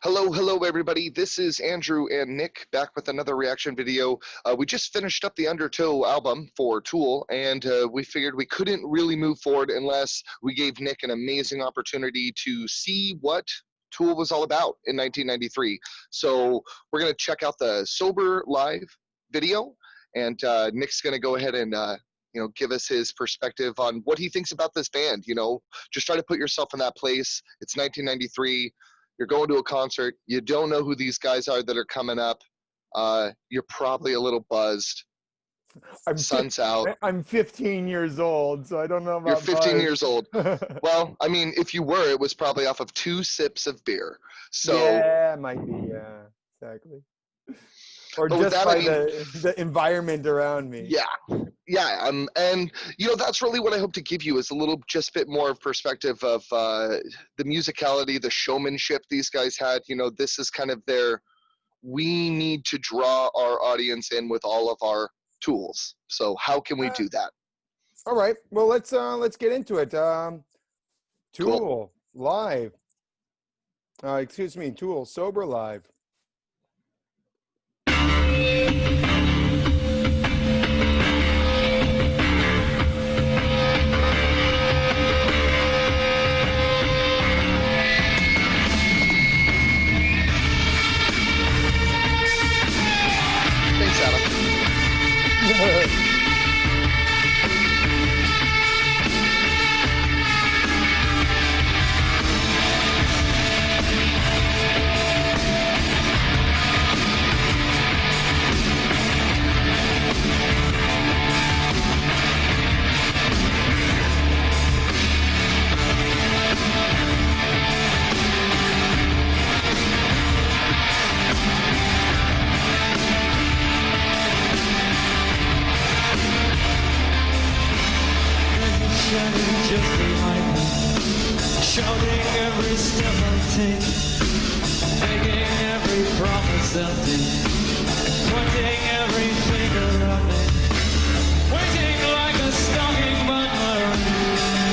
Hello, everybody. This is Andrew and Nick back with another reaction video. We just finished up the Undertow album for Tool, and we figured we couldn't really move forward unless we gave Nick an amazing opportunity to see what Tool was all about in 1993. So we're going to check out the Sober Live video, and Nick's going to go ahead and give us his perspective on what he thinks about this band. Just try to put yourself in that place. It's 1993. You're going to a concert. You don't know who these guys are that are coming up. You're probably a little buzzed. Sun's out. I'm 15 years old, so I don't know about You're 15 buzz. years old. Well, I mean, if you were, it was probably off of 2 sips of beer. So yeah, it might be. Yeah, exactly. Or just that, by the environment around me. Yeah, and that's really what I hope to give you is a little just bit more of perspective of the musicality, the showmanship these guys had. This is kind of we need to draw our audience in with all of our tools. So how can we do that? All right. Well, let's get into it. Tool Cool. Live. Excuse me, Tool Sober Live. Thanks, Adam. Just behind me, shouting every step I take, making every promise empty, pointing every finger at me, waiting like a stalking butler,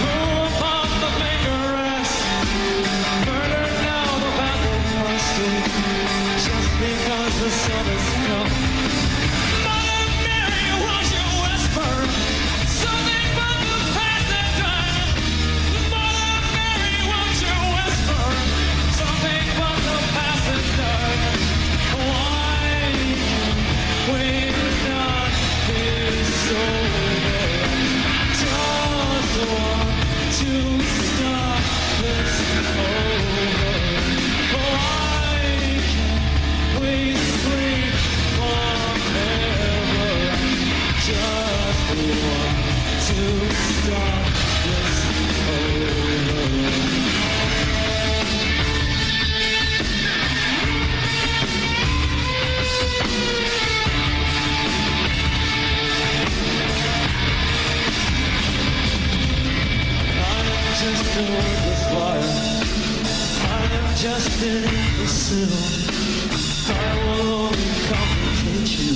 who upon the finger rests, murder now the battle thirsty, just because the sun has come. Mother Mary, won't you whisper something but the past and done? Mother Mary, won't you whisper something but the past and done? Why can we not be sober? Just want to start this over. Why can't we sleep forever? Just want to start this over. I am just a worthless liar. I am just an imbecile. I will only complicate you.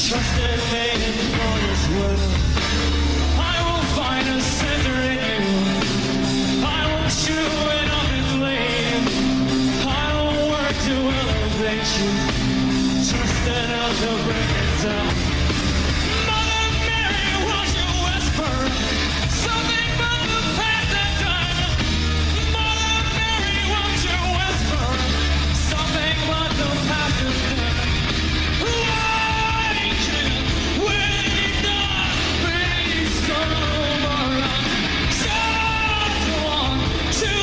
Trust in me and all is well. I will find a center in you. I will chew it up and leave. I will work to elevate you. Just enough to bring it down. Mother Mary, won't you whisper something but the past and done? Mother Mary, won't you whisper something but the past and done? Why can't we not be sober? Just want to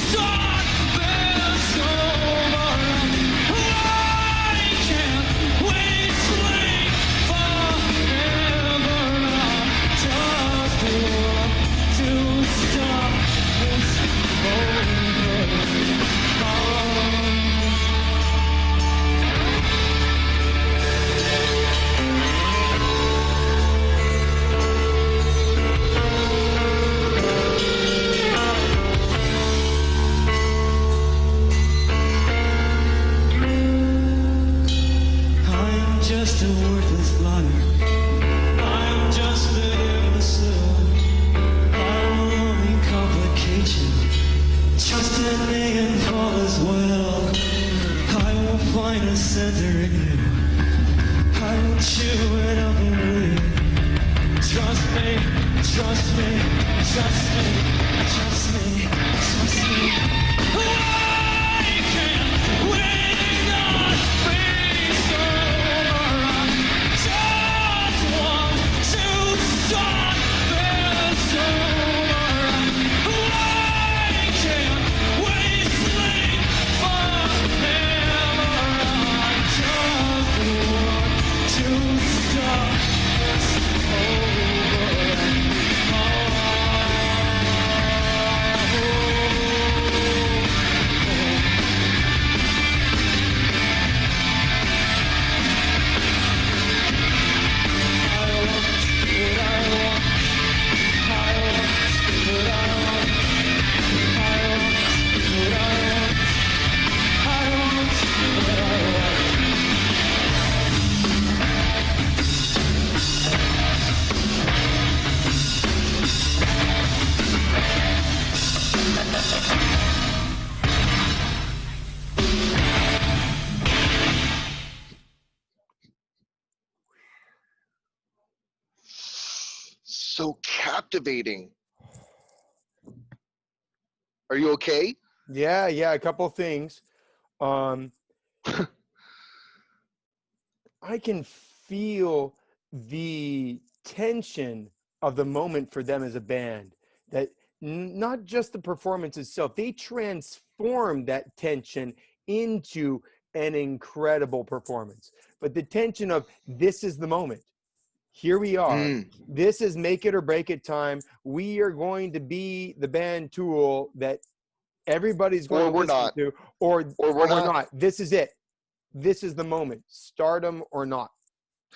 start this over. Why can't we sleep forever? captivating. Are you okay? Yeah, a couple things. Um, I can feel the tension of the moment for them as a band. That not just the performance itself, they transform that tension into an incredible performance. But the tension of this is the moment. Here we are. Mm. This is make it or break it time. We are going to be the band Tool that everybody's going Or to we're listen not. to, or We're we're not. not. This is it. This is the moment. Stardom or not.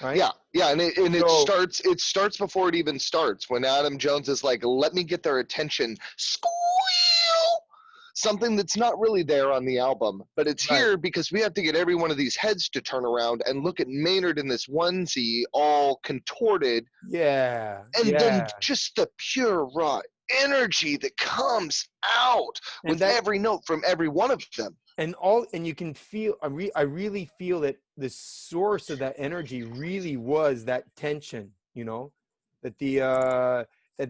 Right? Yeah, and it So starts before it even starts when Adam Jones is like, "Let me get their attention." Squeal! Something that's not really there on the album, but it's right. here because we have to get every one of these heads to turn around and look at Maynard in this onesie, all contorted, Yeah. and then Yeah. just the pure raw energy that comes out And with that every note from every one of them. and you can feel I really feel that the source of that energy really was that tension, that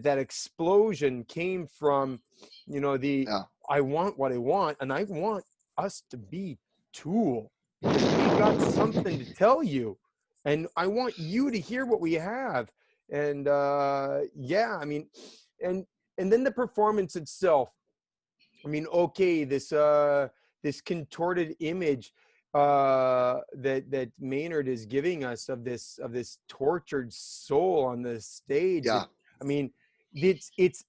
that explosion came from, the Yeah, I want what I want, and I want us to be Tool because we got something to tell you, and I want you to hear what we have. And yeah, I mean, and then the performance itself, I mean, okay, this contorted image that Maynard is giving us of this tortured soul on the stage. yeah. I mean, it's He it's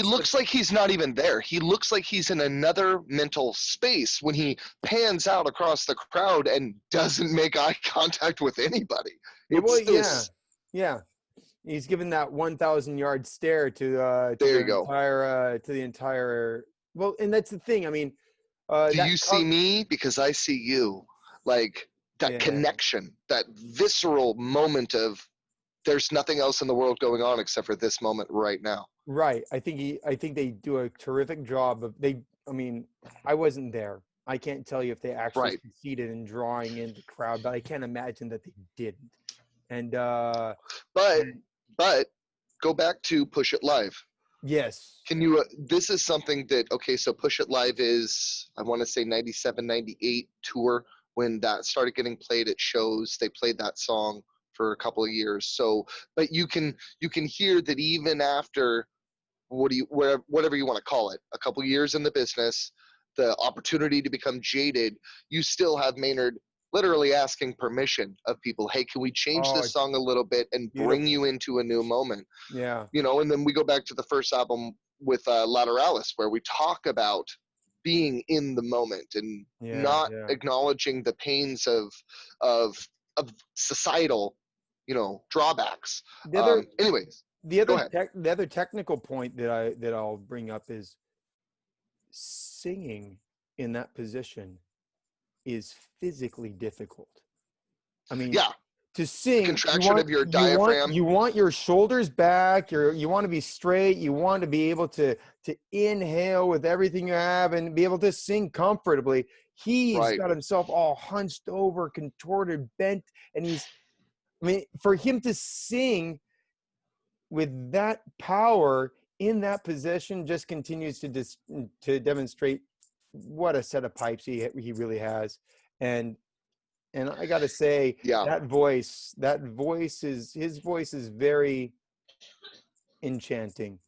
looks like he's not even there. He looks like he's in another mental space when he pans out across the crowd and doesn't make eye contact with anybody. well, It's yeah, this. yeah. He's given that 1,000-yard stare There you go. to the entire. Well, and that's the thing. I mean, Do you see me? Because I see you. Like that yeah. connection, that visceral moment of there's nothing else in the world going on except for this moment right now. Right. I think they do a terrific job of I mean, I wasn't there. I can't tell you if they actually Right. succeeded in drawing in the crowd, but I can't imagine that they didn't. And But go back to Push It Live. yes. Can you this is something that okay, so Push It Live is I want to say 97 98 tour when that started getting played at shows. They played that song for a couple of years. So but you can hear that even after whatever you want to call it, a couple years in the business, the opportunity to become jaded, you still have Maynard literally asking permission of people, hey, can we change Oh, this it's song a little bit and bring beautiful. you into a new moment? Yeah. And then we go back to the first album with Lateralis, where we talk about being in the moment and Yeah. not Yeah. acknowledging the pains of societal, drawbacks. The other Anyways, the go other ahead. the other technical point that I'll bring up is singing in that position is physically difficult. I mean, Yeah, to the sing, contraction of your diaphragm. you want your shoulders back, you want to be straight, you want to be able to inhale with everything you have and be able to sing comfortably. He's Right. got himself all hunched over, contorted, bent, and I mean, for him to sing with that power in that position just continues to demonstrate what a set of pipes he really has. And I got to say Yeah, his voice is very enchanting,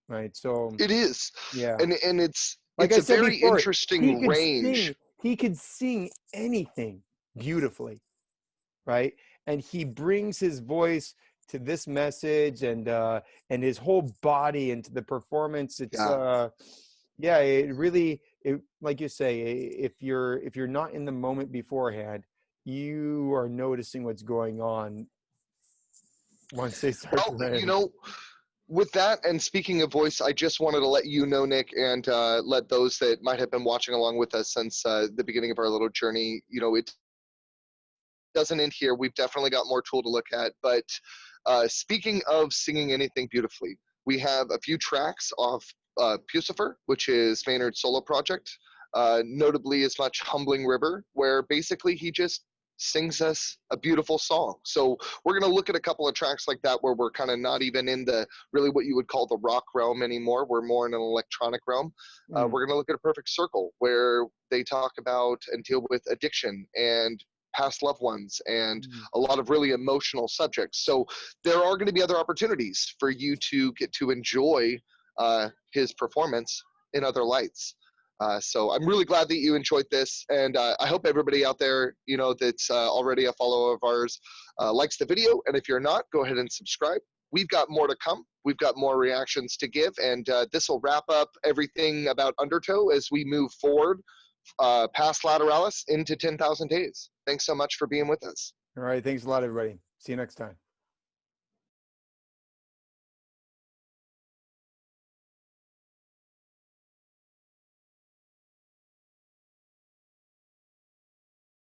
right? So it is, yeah, and it's like I a said very before, interesting range. he could sing anything beautifully, right? And he brings his voice to this message and his whole body into the performance. It's Yeah. yeah, it really, like you say, if you're not in the moment beforehand, you are noticing what's going on once they start to Well, land. with that, and speaking of voice, I just wanted to let you know, Nick, and let those that might have been watching along with us since the beginning of our little journey, it doesn't end here. We've definitely got more Tool to look at. But speaking of singing anything beautifully, we have a few tracks off Pucifer, which is Maynard's solo project, notably as much Humbling River, where basically he just sings us a beautiful song. So we're going to look at a couple of tracks like that where we're kind of not even in the really what you would call the rock realm anymore. We're more in an electronic realm. Mm. We're going to look at A Perfect Circle, where they talk about and deal with addiction and past loved ones and a lot of really emotional subjects. So there are going to be other opportunities for you to get to enjoy his performance in other lights. So I'm really glad that you enjoyed this, and I hope everybody out there, that's already a follower of ours, likes the video. And if you're not, go ahead and subscribe. We've got more to come. We've got more reactions to give, and this will wrap up everything about Undertow as we move forward past Lateralis into 10,000 days. Thanks so much for being with us. All right. Thanks a lot, everybody. See you next time.